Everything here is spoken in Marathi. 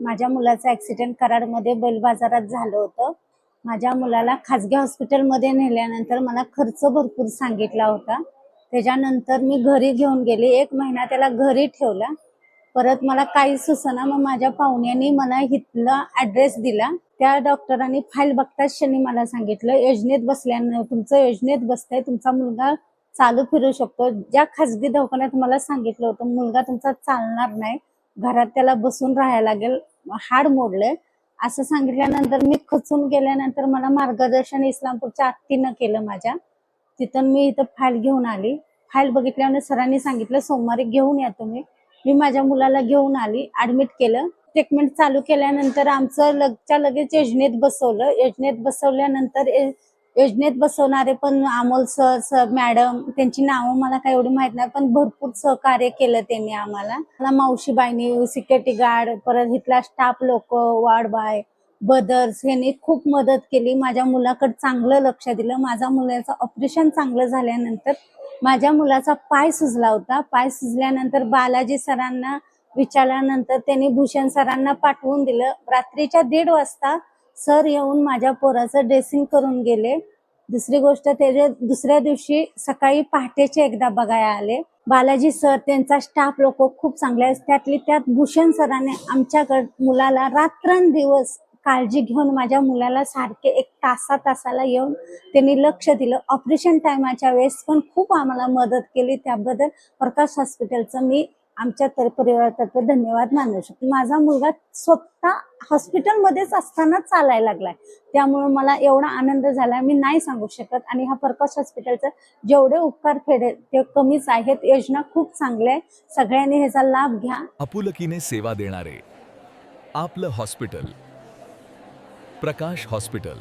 माझ्या मुलाचं ॲक्सिडेंट कराडमध्ये बैल बाजारात झालं होतं. माझ्या मुलाला खाजगी हॉस्पिटलमध्ये नेल्यानंतर मला खर्च भरपूर सांगितला होता. त्याच्यानंतर मी घरी घेऊन गेले. 1 महिना त्याला घरी ठेवला. परत मला काही सुचना, मग माझ्या पाहुण्यांनी मला इथला ॲड्रेस दिला. त्या डॉक्टरांनी फाईल बघताच क्षणी मला सांगितलं, योजनेत बसल्यानं तुमचं योजनेत बसतंय, तुमचा मुलगा चालू फिरू शकतो. ज्या खाजगी दवाखान्यात मला सांगितलं होतं मुलगा तुमचा चालणार नाही, घरात त्याला बसून राहायला लागेल, हाड मोडलंय, असं सांगितल्यानंतर मी खचून गेल्यानंतर मला मार्गदर्शन इस्लामपूरच्या आत्तीनं केलं माझ्या. तिथून मी इथं फाईल घेऊन आली. फाईल बघितल्यावर सरांनी सांगितलं सोमवारी घेऊन या तुम्ही. मी माझ्या मुलाला घेऊन आली, ऍडमिट केलं. ट्रीटमेंट चालू केल्यानंतर आमचं लगच्या लगेच योजनेत बसवलं. योजनेत बसवल्यानंतर योजनेत बसवणारे पण अमोल सर मॅडम, त्यांची नावं मला काही एवढी माहित नाही, पण भरपूर सहकार्य केलं त्यांनी आम्हाला. मावशीबाईंनी, सिक्युरिटी गार्ड, परत इथला स्टाफ लोक, वार्ड बाय, बदर्स ह्यांनी खूप मदत केली. माझ्या मुलाकडे चांगलं लक्ष दिलं. माझ्या मुलाचं ऑपरेशन चांगलं झाल्यानंतर माझ्या मुलाचा पाय सुजला होता. पाय सुजल्यानंतर बालाजी सरांना विचारल्यानंतर त्यांनी भूषण सरांना पाठवून दिलं. रात्रीच्या 1:30 वाजता सर येऊन माझ्या पोराचं ड्रेसिंग करून गेले. दुसरी गोष्ट, त्याच्या दुसऱ्या दिवशी सकाळी पहाटेचे एकदा बघायला आले. बालाजी सर, त्यांचा स्टाफ लोक खूप चांगले आहेत. त्यातली त्यात भूषण सरांनी आमच्याकडे मुलाला रात्रंदिवस काळजी घेऊन माझ्या मुलाला सारखे 1 तासाला येऊन त्यांनी लक्ष दिलं. ऑपरेशन टायमाच्या वेळेस पण खूप आम्हाला मदत केली. त्याबद्दल प्रकाश हॉस्पिटलचं मी आमच्या परिवारातर्फे धन्यवाद मानू शकतो. माझा मुलगा स्वतः हॉस्पिटलमध्येच असताना चालायला लागलाय, त्यामुळे मला एवढा आनंद झाला मी नाही सांगू शकत. आणि हा प्रकाश हॉस्पिटलचा जेवढे उपकार फेडेल ते कमीच आहेत. योजना खूप चांगली आहे, सगळ्यांनी ह्याचा लाभ घ्या. आपुलकीने सेवा देणारे आपलं हॉस्पिटल, प्रकाश हॉस्पिटल.